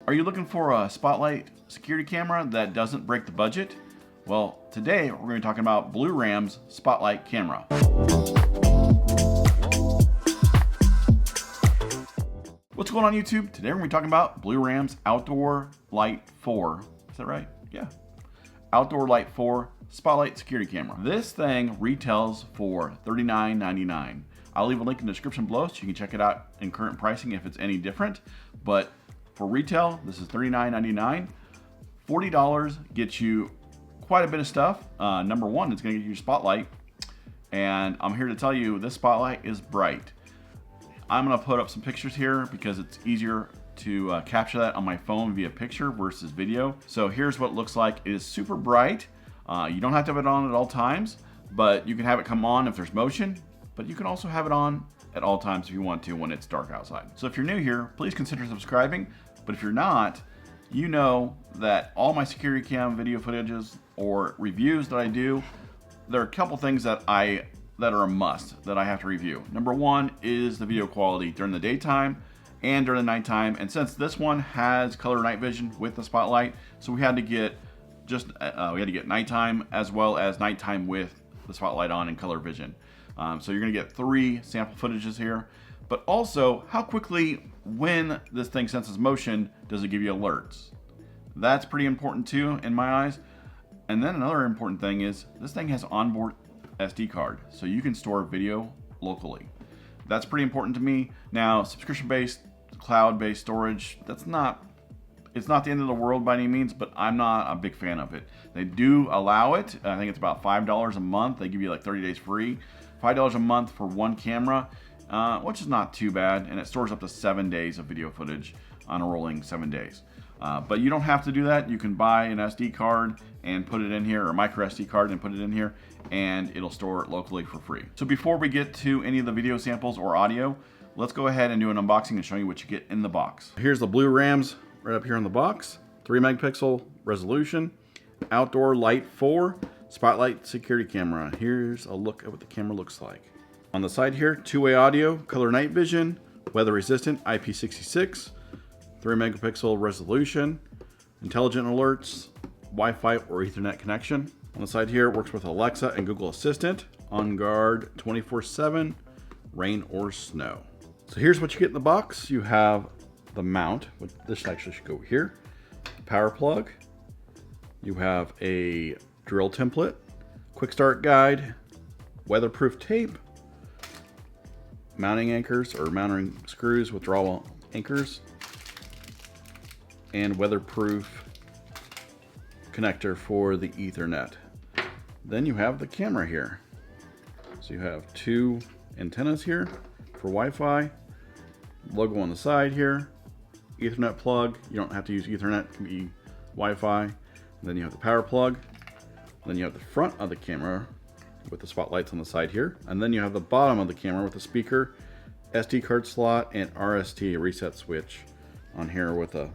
Are you looking for a spotlight security camera that doesn't break the budget? Well, today we're going to be talking about Blurams spotlight camera. What's going on YouTube? Today we're going to be talking about Blurams Outdoor Lite 4. Is that right? Yeah. Outdoor Lite 4 spotlight security camera. This thing retails for $39.99. I'll leave a link in the description below so you can check it out in current pricing if it's any different. But for retail, this is $39.99. $40 gets you quite a bit of stuff. Number one, it's going to get you your spotlight. And I'm here to tell you this spotlight is bright. I'm going to put up some pictures here because it's easier to capture that on my phone via picture versus video. So here's what it looks like. It is super bright. You don't have to have it on at all times, but you can have it come on if there's motion, but you can also have it on at all times if you want to when it's dark outside. So if you're new here, please consider subscribing. But if you're not, you know that all my security cam video footages or reviews that I do, there are a couple things that are a must that I have to review. Number one is the video quality during the daytime and during the nighttime. And since this one has color night vision with the spotlight, so we had to get nighttime as well as nighttime with the spotlight on and color vision. So you're gonna get 3 sample footages here, but also how quickly when this thing senses motion does it give you alerts. That's pretty important too in my eyes. And then another important thing is this thing has onboard SD card, so you can store video locally. That's pretty important to me. Now, subscription-based, cloud-based storage, it's not the end of the world by any means, but I'm not a big fan of it. They do allow it. I think it's about $5 a month. They give you like 30 days free. $5 a month for one camera, which is not too bad, and it stores up to 7 days of video footage on a rolling 7 days. But you don't have to do that. You can buy an SD card and put it in here, or a micro SD card and put it in here, and it'll store it locally for free. So before we get to any of the video samples or audio, let's go ahead and do an unboxing and show you what you get in the box. Here's the Blurams right up here in the box. 3 megapixel resolution, Outdoor Lite 4 spotlight security camera. Here's a look at what the camera looks like. On the side here, 2-way audio, color night vision, weather resistant, IP66, 3 megapixel resolution, intelligent alerts, Wi-Fi or Ethernet connection. On the side here, it works with Alexa and Google Assistant, on guard 24/7, rain or snow. So here's what you get in the box. You have the mount, which this actually should go here, power plug. You have a drill template, quick start guide, weatherproof tape, mounting anchors or mounting screws, withdrawal anchors, and weatherproof connector for the Ethernet. Then you have the camera here. So you have 2 antennas here for Wi-Fi, logo on the side here, Ethernet plug. You don't have to use Ethernet, it can be Wi-Fi. Then you have the power plug. Then you have the front of the camera with the spotlights on the side here. And then you have the bottom of the camera with the speaker, SD card slot, and RST reset switch on here with a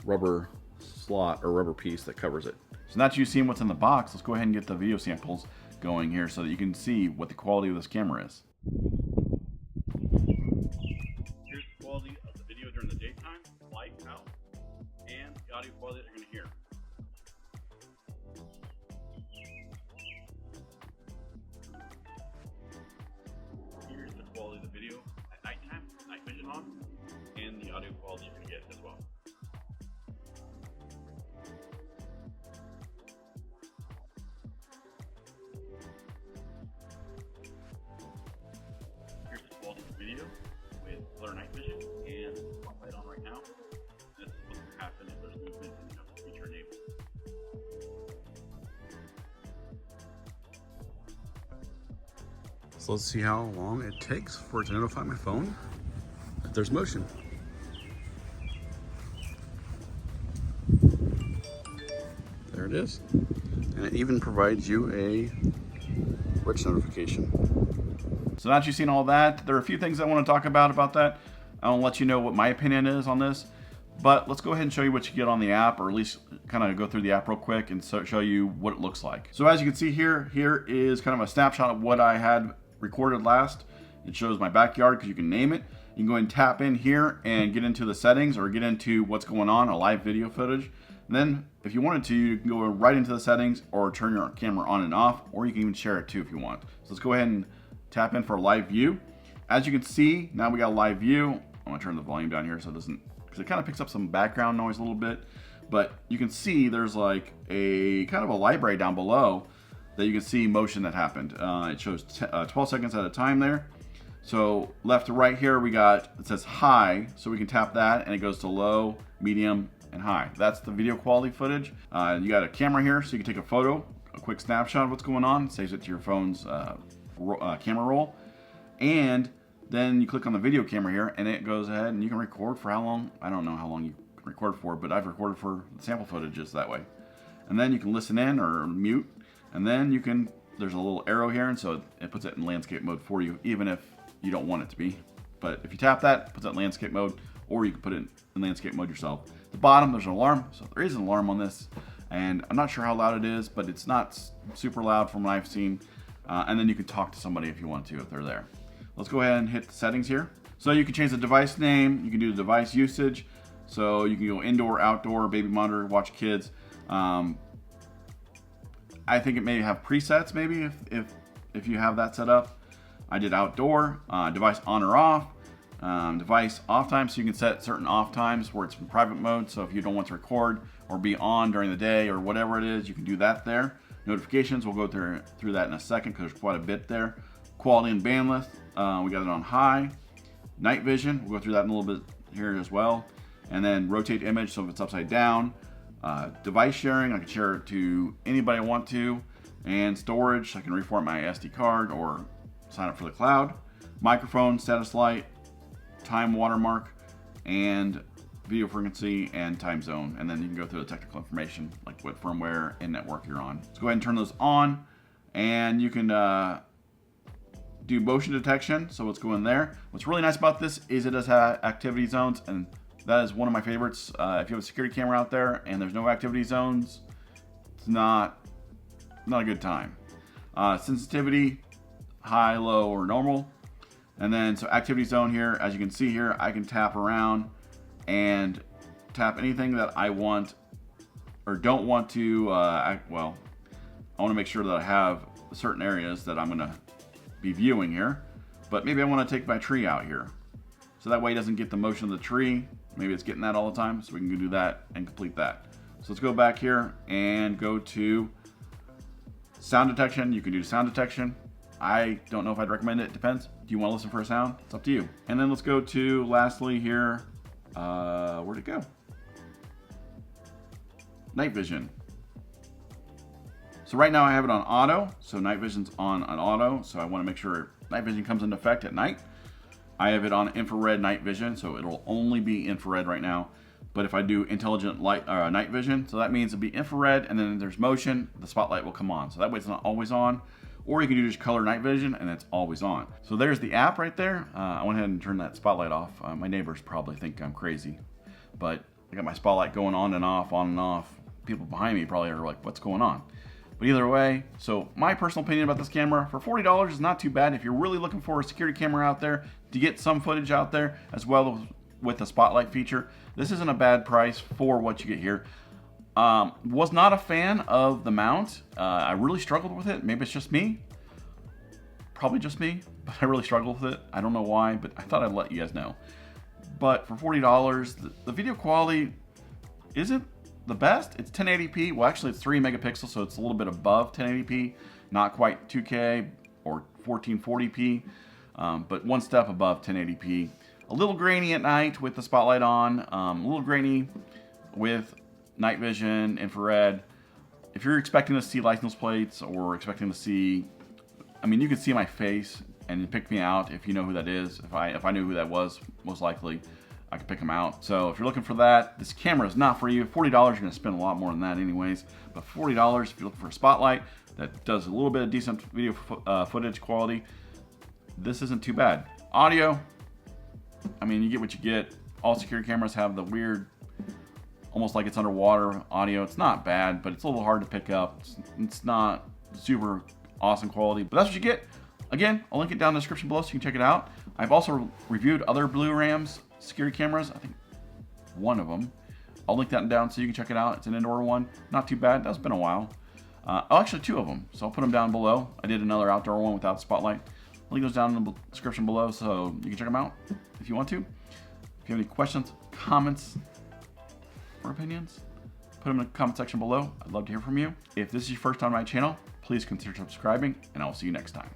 rubber slot or rubber piece that covers it. So now that you've seen what's in the box, let's go ahead and get the video samples going here so that you can see what the quality of this camera is. Here's the quality of the video during the daytime, light out, and the audio quality that you're going to hear. Here's the quality of the video at nighttime, night vision on, and the audio quality you're going to get as well. Here's the quality of the video with color night vision and spotlight on right now. This is what's going to happen if there's movement and you have the feature enabled. So let's see how long it takes for it to notify my phone if there's motion. There it is. And it even provides you a rich notification. So now that you've seen all that, there are a few things I want to talk about that. I want to let you know what my opinion is on this. But let's go ahead and show you what you get on the app, or at least kind of go through the app real quick and show you what it looks like. So as you can see here is kind of a snapshot of what I had recorded last. It shows my backyard because you can name it. You can go ahead and tap in here and get into the settings or get into what's going on, a live video footage. And then if you wanted to, you can go right into the settings or turn your camera on and off, or you can even share it too if you want. So let's go ahead and tap in for live view. As you can see, now we got a live view. I'm gonna turn the volume down here so it doesn't, because it kind of picks up some background noise a little bit. But you can see there's like a kind of a library down below that you can see motion that happened. It shows 12 seconds at a time there. So left to right here, we got, it says high, so we can tap that and it goes to low, medium, and high. That's the video quality footage. You got a camera here, so you can take a photo, a quick snapshot of what's going on, saves it to your phone's camera roll. And then you click on the video camera here and it goes ahead and you can record for how long? I don't know how long you can record for, but I've recorded for the sample footages that way. And then you can listen in or mute, and then you can, there's a little arrow here, and so it puts it in landscape mode for you, even if you don't want it to be. But if you tap that, it puts it in landscape mode, or you can put it in landscape mode yourself. At the bottom, there's an alarm, so there is an alarm on this, and I'm not sure how loud it is, but it's not super loud from what I've seen. And then you can talk to somebody if you want to, if they're there. Let's go ahead and hit the settings here. So you can change the device name, you can do the device usage, so you can go indoor, outdoor, baby monitor, watch kids. I think it may have presets maybe if you have that set up. I did outdoor, device on or off, device off time, so you can set certain off times where it's in private mode, so if you don't want to record or be on during the day or whatever it is, you can do that there. Notifications, we'll go through that in a second because there's quite a bit there. Quality and bandwidth, we got it on high. Night vision, we'll go through that in a little bit here as well. And then rotate image, so if it's upside down. Device sharing, I can share it to anybody I want to. And storage, I can reformat my SD card or sign up for the cloud. Microphone, status light, time watermark, and video frequency and time zone. And then you can go through the technical information, like what firmware and network you're on. Let's go ahead and turn those on, and you can do motion detection, so what's going there. What's really nice about this is it does have activity zones, and that is one of my favorites. If you have a security camera out there and there's no activity zones, it's not a good time. Sensitivity, high, low, or normal. And then, so activity zone here, as you can see here, I can tap around and tap anything that I want or don't want to, well, I want to make sure that I have certain areas that I'm going to be viewing here, but maybe I want to take my tree out here. So that way it doesn't get the motion of the tree. Maybe it's getting that all the time, so we can go do that and complete that. So let's go back here and go to sound detection. You can do sound detection. I don't know if I'd recommend it. It depends. Do you want to listen for a sound? It's up to you. And then let's go to, lastly here, where'd it go? Night vision. So right now I have it on auto. So night vision's on auto. So I want to make sure night vision comes into effect at night. I have it on infrared night vision, so it'll only be infrared right now. But if I do intelligent light night vision, so that means it'll be infrared, and then there's motion, the spotlight will come on. So that way it's not always on. Or you can do just color night vision, and it's always on. So there's the app right there. I went ahead and turned that spotlight off. My neighbors probably think I'm crazy, but I got my spotlight going on and off, on and off. People behind me probably are like, what's going on? But either way, so my personal opinion about this camera, for $40 is not too bad. If you're really looking for a security camera out there to get some footage out there, as well as with the spotlight feature, this isn't a bad price for what you get here. Was not a fan of the mount. I really struggled with it. Maybe it's just me. Probably just me, but I really struggled with it. I don't know why, but I thought I'd let you guys know. But for $40, the video quality isn't the best. It's 1080p. Well, actually it's 3 megapixels, so it's a little bit above 1080p. Not quite 2K or 1440p, but one step above 1080p. A little grainy at night with the spotlight on. A little grainy with night vision, infrared. If you're expecting to see license plates or expecting to see, I mean, you can see my face and pick me out if you know who that is. If I knew who that was, most likely I could pick them out. So if you're looking for that, this camera is not for you. $40, you're gonna spend a lot more than that anyways. But $40, if you're looking for a spotlight that does a little bit of decent video footage quality, this isn't too bad. Audio, I mean, you get what you get. All security cameras have the weird, almost like it's underwater audio. It's not bad, but it's a little hard to pick up. It's not super awesome quality, but that's what you get. Again, I'll link it down in the description below so you can check it out. I've also reviewed other Blurams security cameras. I think one of them. I'll link that down so you can check it out. It's an indoor one. Not too bad. That's been a while. Actually, two of them. So I'll put them down below. I did another outdoor one without the spotlight. I'll link those down in the description below so you can check them out if you want to. If you have any questions, comments, or opinions, put them in the comment section below. I'd love to hear from you. If this is your first time on my channel, please consider subscribing, and I'll see you next time.